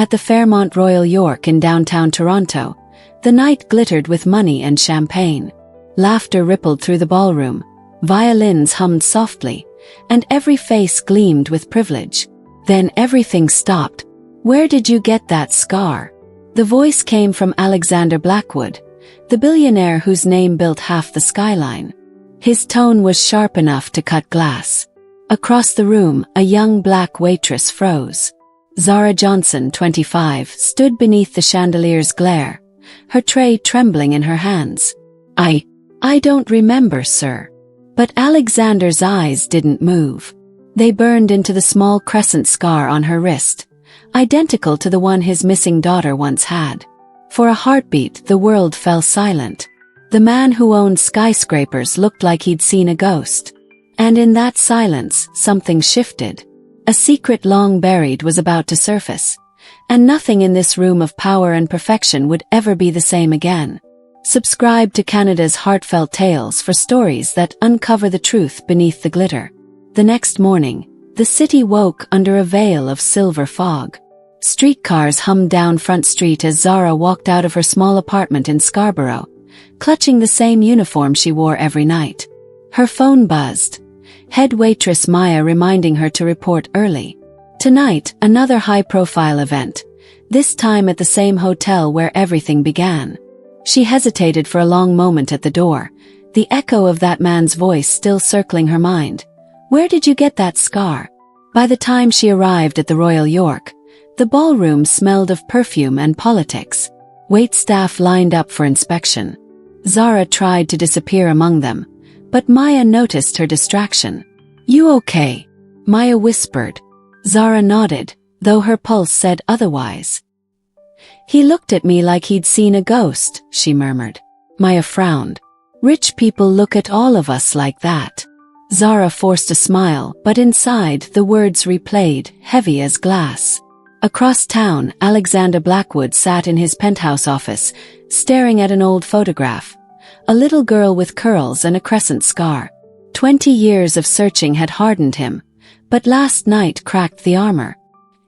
At the Fairmont Royal York in downtown Toronto, the night glittered with money and champagne. Laughter rippled through the ballroom, violins hummed softly, and every face gleamed with privilege. Then everything stopped. "Where did you get that scar?" The voice came from Alexander Blackwood, the billionaire whose name built half the skyline. His tone was sharp enough to cut glass. Across the room, a young black waitress froze. Zara Johnson, 25, stood beneath the chandelier's glare, her tray trembling in her hands. I don't remember, sir." But Alexander's eyes didn't move. They burned into the small crescent scar on her wrist, identical to the one his missing daughter once had. For a heartbeat, the world fell silent. The man who owned skyscrapers looked like he'd seen a ghost. And in that silence, something shifted. A secret long buried was about to surface, and nothing in this room of power and perfection would ever be the same again. Subscribe to Canada's Heartfelt Tales for stories that uncover the truth beneath the glitter. The next morning, the city woke under a veil of silver fog. Streetcars hummed down Front Street as Zara walked out of her small apartment in Scarborough, clutching the same uniform she wore every night. Her phone buzzed. Head waitress Maya reminding her to report early. Tonight, another high-profile event, this time at the same hotel where everything began. She hesitated for a long moment at the door, the echo of that man's voice still circling her mind. "Where did you get that scar?" By the time she arrived at the Royal York, the ballroom smelled of perfume and politics. Waitstaff lined up for inspection. Zara tried to disappear among them, but Maya noticed her distraction. "You okay?" Maya whispered. Zara nodded, though her pulse said otherwise. "He looked at me like he'd seen a ghost," she murmured. Maya frowned. "Rich people look at all of us like that." Zara forced a smile, but inside the words replayed, heavy as glass. Across town, Alexander Blackwood sat in his penthouse office, staring at an old photograph. A little girl with curls and a crescent scar. 20 years of searching had hardened him, but last night cracked the armor.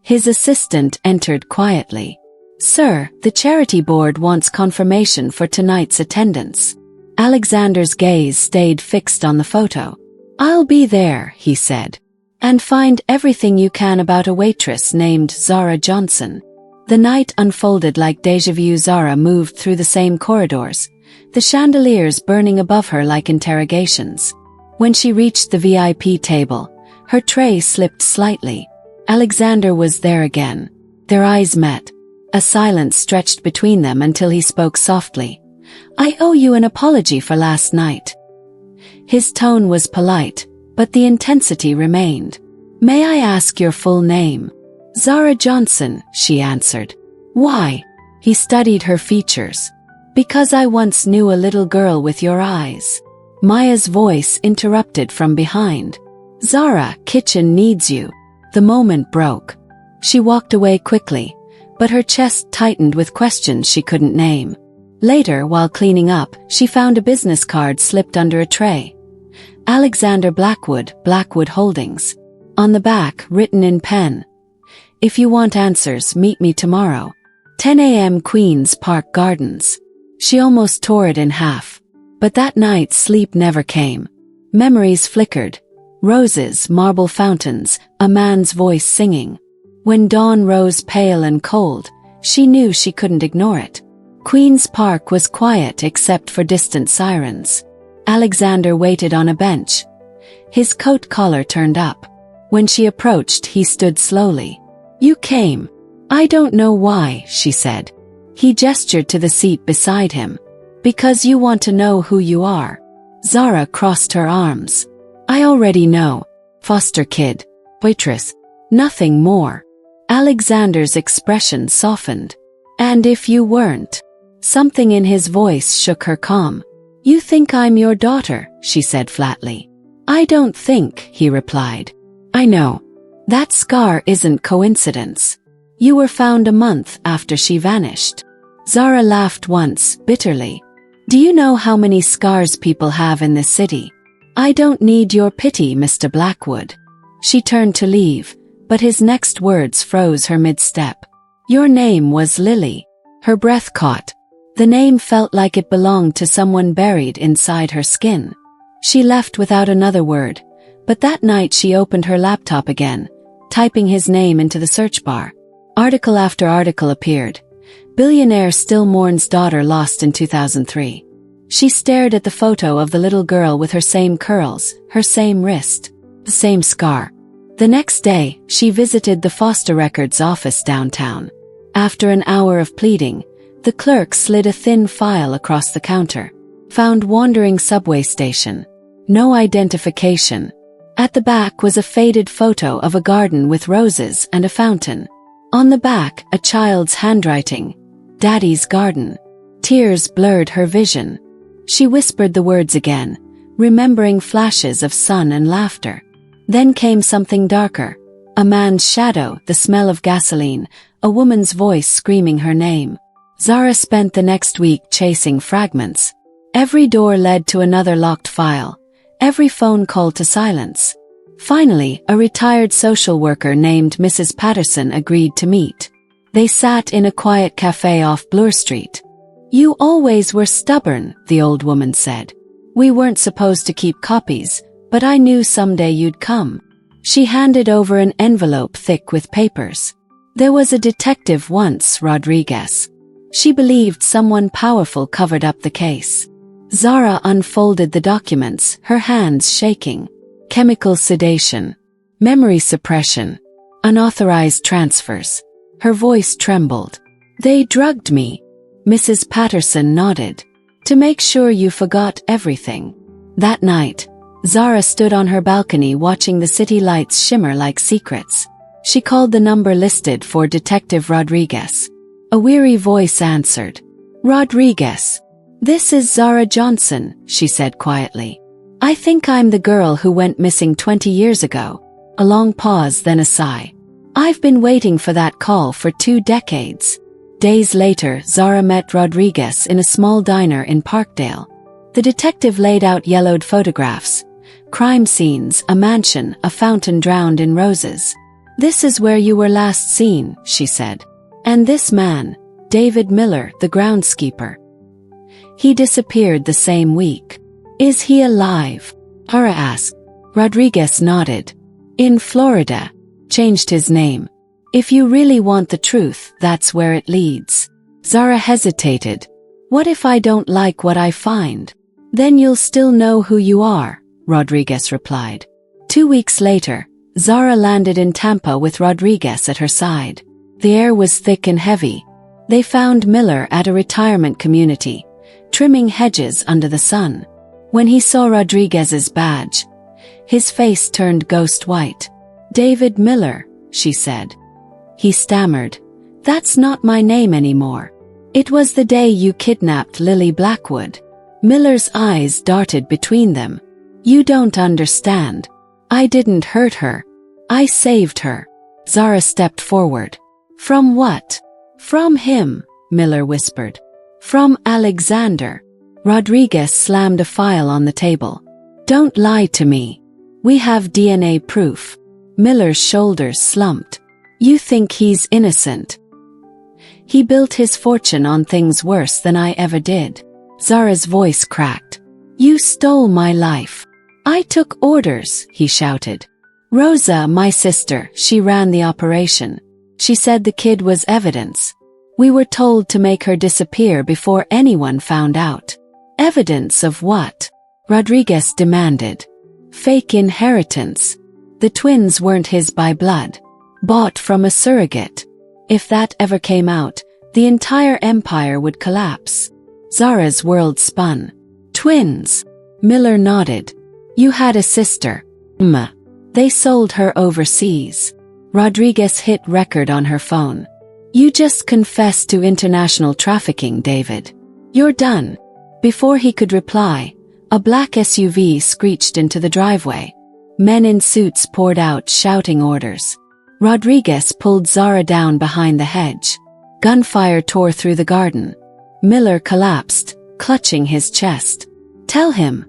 His assistant entered quietly. "Sir, the charity board wants confirmation for tonight's attendance." Alexander's gaze stayed fixed on the photo. "I'll be there," he said. "And find everything you can about a waitress named Zara Johnson." The night unfolded like déjà vu. Zara moved through the same corridors, the chandeliers burning above her like interrogations. When she reached the VIP table, her tray slipped slightly. Alexander was there again. Their eyes met. A silence stretched between them until he spoke softly. "I owe you an apology for last night." His tone was polite, but the intensity remained. "May I ask your full name?" "Zara Johnson," she answered. "Why?" He studied her features. "Because I once knew a little girl with your eyes." Maya's voice interrupted from behind. "Zara, kitchen needs you." The moment broke. She walked away quickly, but her chest tightened with questions she couldn't name. Later, while cleaning up, she found a business card slipped under a tray. Alexander Blackwood, Blackwood Holdings. On the back, written in pen. "If you want answers, meet me tomorrow. 10 a.m. Queen's Park Gardens." She almost tore it in half. But that night sleep never came. Memories flickered. Roses, marble fountains, a man's voice singing. When dawn rose pale and cold, she knew she couldn't ignore it. Queen's Park was quiet except for distant sirens. Alexander waited on a bench. His coat collar turned up. When she approached, he stood slowly. "You came." "I don't know why," she said. He gestured to the seat beside him. "Because you want to know who you are." Zara crossed her arms. "I already know. Foster kid. Waitress. Nothing more." Alexander's expression softened. "And if you weren't?" Something in his voice shook her calm. "You think I'm your daughter," she said flatly. "I don't think," he replied. "I know. That scar isn't coincidence. You were found a month after she vanished." Zara laughed once, bitterly. "Do you know how many scars people have in this city? I don't need your pity, Mr. Blackwood." She turned to leave, but his next words froze her mid-step. Your name was Lily. Her breath caught. The name felt like it belonged to someone buried inside her skin. She left without another word, but that night she opened her laptop again, typing his name into the search bar. Article after article appeared. Billionaire still mourns daughter lost in 2003. She stared at the photo of the little girl with her same curls, her same wrist, the same scar. The next day, she visited the foster records office downtown. After an hour of pleading, the clerk slid a thin file across the counter. Found wandering subway station. No identification. At the back was a faded photo of a garden with roses and a fountain. On the back, a child's handwriting. Daddy's garden. Tears blurred her vision. She whispered the words again, remembering flashes of sun and laughter. Then came something darker. A man's shadow, the smell of gasoline, a woman's voice screaming her name. Zara spent the next week chasing fragments. Every door led to another locked file. Every phone call to silence. Finally, a retired social worker named Mrs. Patterson agreed to meet. They sat in a quiet cafe off Bloor Street. You always were stubborn, the old woman said. We weren't supposed to keep copies, but I knew someday you'd come. She handed over an envelope thick with papers. There was a detective once, Rodriguez. She believed someone powerful covered up the case. Zara unfolded the documents, her hands shaking. Chemical sedation. Memory suppression. Unauthorized transfers. Her voice trembled. They drugged me. Mrs. Patterson nodded. To make sure you forgot everything. That night, Zara stood on her balcony watching the city lights shimmer like secrets. She called the number listed for Detective Rodriguez. A weary voice answered. Rodriguez. This is Zara Johnson, she said quietly. I think I'm the girl who went missing 20 years ago. A long pause, then a sigh. I've been waiting for that call for 2 decades. Days later, Zara met Rodriguez in a small diner in Parkdale. The detective laid out yellowed photographs. Crime scenes, a mansion, a fountain drowned in roses. This is where you were last seen, she said. And this man, David Miller, the groundskeeper. He disappeared the same week. Is he alive? Zara asked. Rodriguez nodded. In Florida. Changed his name. If you really want the truth, that's where it leads. Zara hesitated. What if I don't like what I find? Then you'll still know who you are, Rodriguez replied. 2 weeks later, Zara landed in Tampa with Rodriguez at her side. The air was thick and heavy. They found Miller at a retirement community, trimming hedges under the sun. When he saw Rodriguez's badge, his face turned ghost white. David Miller, she said. He stammered. That's not my name anymore. It was the day you kidnapped Lily Blackwood. Miller's eyes darted between them. You don't understand. I didn't hurt her. I saved her. Zara stepped forward. From what? From him, Miller whispered. From Alexander. Rodriguez slammed a file on the table. Don't lie to me. We have DNA proof. Miller's shoulders slumped. You think he's innocent? He built his fortune on things worse than I ever did. Zara's voice cracked. You stole my life. I took orders, he shouted. Rosa, my sister, she ran the operation. She said the kid was evidence. We were told to make her disappear before anyone found out. Evidence of what? Rodriguez demanded. Fake inheritance. The twins weren't his by blood. Bought from a surrogate. If that ever came out, the entire empire would collapse. Zara's world spun. Twins. Miller nodded. You had a sister. They sold her overseas. Rodriguez hit record on her phone. You just confessed to international trafficking, David. You're done. Before he could reply, a black SUV screeched into the driveway. Men in suits poured out shouting orders. Rodriguez pulled Zara down behind the hedge. Gunfire tore through the garden. Miller collapsed, clutching his chest. Tell him.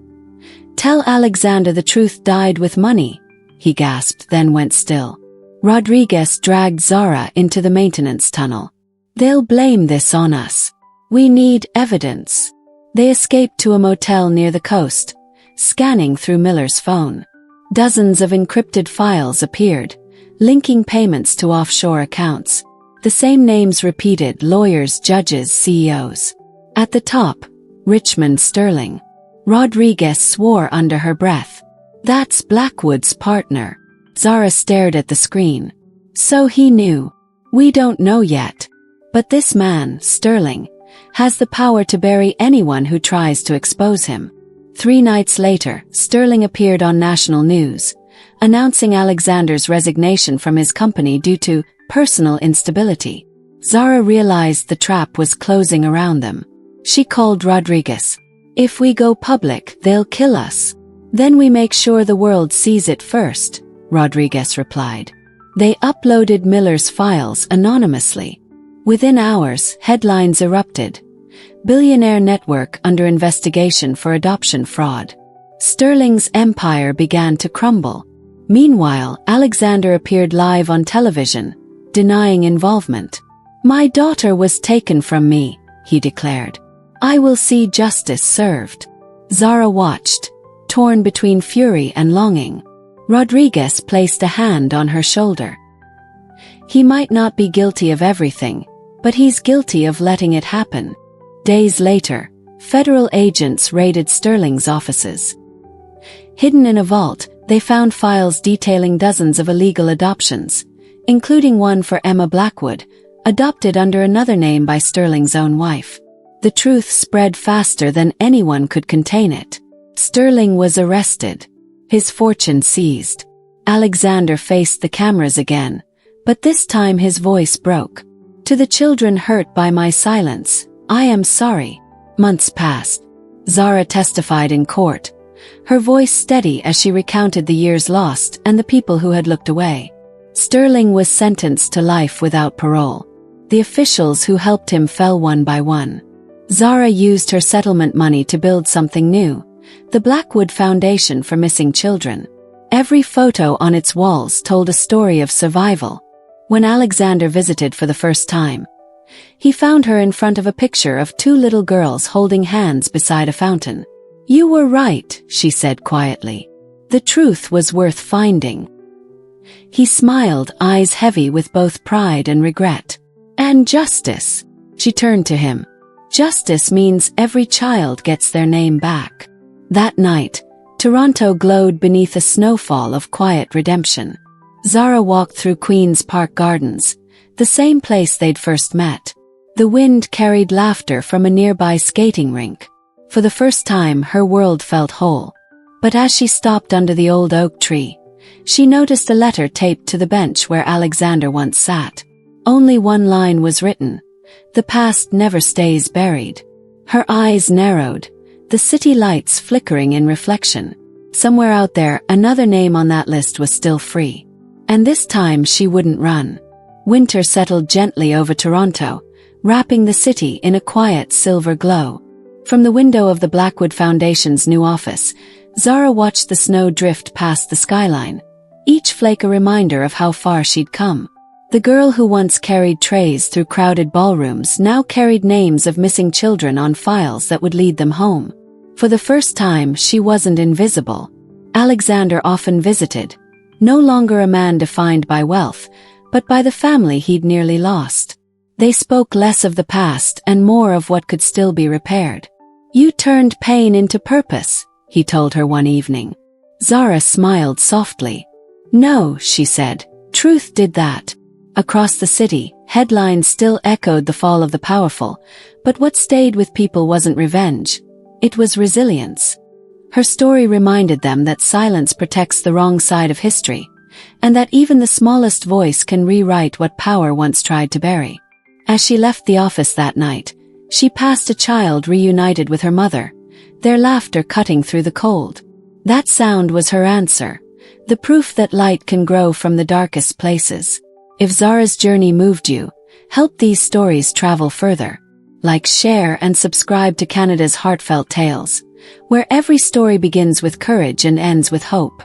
Tell Alexander the truth died with money, he gasped, then went still. Rodriguez dragged Zara into the maintenance tunnel. They'll blame this on us. We need evidence. They escaped to a motel near the coast, scanning through Miller's phone. Dozens of encrypted files appeared, linking payments to offshore accounts. The same names repeated: lawyers, judges, CEOs. At the top, Richmond Sterling. Rodriguez swore under her breath. That's Blackwood's partner. Zara stared at the screen. So he knew. We don't know yet. But this man, Sterling, has the power to bury anyone who tries to expose him. 3 nights later, Sterling appeared on national news, announcing Alexander's resignation from his company due to personal instability. Zara realized the trap was closing around them. She called Rodriguez. If we go public, they'll kill us. Then we make sure the world sees it first, Rodriguez replied. They uploaded Miller's files anonymously. Within hours, headlines erupted. Billionaire network under investigation for adoption fraud. Sterling's empire began to crumble. Meanwhile, Alexander appeared live on television, denying involvement. My daughter was taken from me, he declared. I will see justice served. Zara watched, torn between fury and longing. Rodriguez placed a hand on her shoulder. He might not be guilty of everything, but he's guilty of letting it happen. Days later, federal agents raided Sterling's offices. Hidden in a vault, they found files detailing dozens of illegal adoptions, including one for Emma Blackwood, adopted under another name by Sterling's own wife. The truth spread faster than anyone could contain it. Sterling was arrested. His fortune seized. Alexander faced the cameras again, but this time his voice broke. To the children hurt by my silence, I am sorry. Months passed. Zara testified in court, her voice steady as she recounted the years lost and the people who had looked away. Sterling was sentenced to life without parole. The officials who helped him fell one by one. Zara used her settlement money to build something new, the Blackwood Foundation for Missing Children. Every photo on its walls told a story of survival. When Alexander visited for the first time, he found her in front of a picture of 2 little girls holding hands beside a fountain. You were right, she said quietly. The truth was worth finding. He smiled, eyes heavy with both pride and regret. And justice. She turned to him. Justice means every child gets their name back. That night, Toronto glowed beneath a snowfall of quiet redemption. Zara walked through Queen's Park Gardens, the same place they'd first met. The wind carried laughter from a nearby skating rink. For the first time, her world felt whole. But as she stopped under the old oak tree, she noticed a letter taped to the bench where Alexander once sat. Only one line was written. The past never stays buried. Her eyes narrowed, the city lights flickering in reflection. Somewhere out there, another name on that list was still free. And this time she wouldn't run. Winter settled gently over Toronto, wrapping the city in a quiet silver glow. From the window of the Blackwood Foundation's new office, Zara watched the snow drift past the skyline, each flake a reminder of how far she'd come. The girl who once carried trays through crowded ballrooms now carried names of missing children on files that would lead them home. For the first time, she wasn't invisible. Alexander often visited, no longer a man defined by wealth, but by the family he'd nearly lost. They spoke less of the past and more of what could still be repaired. You turned pain into purpose, he told her one evening. Zara smiled softly. No, she said, truth did that. Across the city, headlines still echoed the fall of the powerful, but what stayed with people wasn't revenge. It was resilience. Her story reminded them that silence protects the wrong side of history, and that even the smallest voice can rewrite what power once tried to bury. As she left the office that night, she passed a child reunited with her mother, their laughter cutting through the cold. That sound was her answer, the proof that light can grow from the darkest places. If Zara's journey moved you, help these stories travel further. Like, share, and subscribe to Canada's Heartfelt Tales, where every story begins with courage and ends with hope.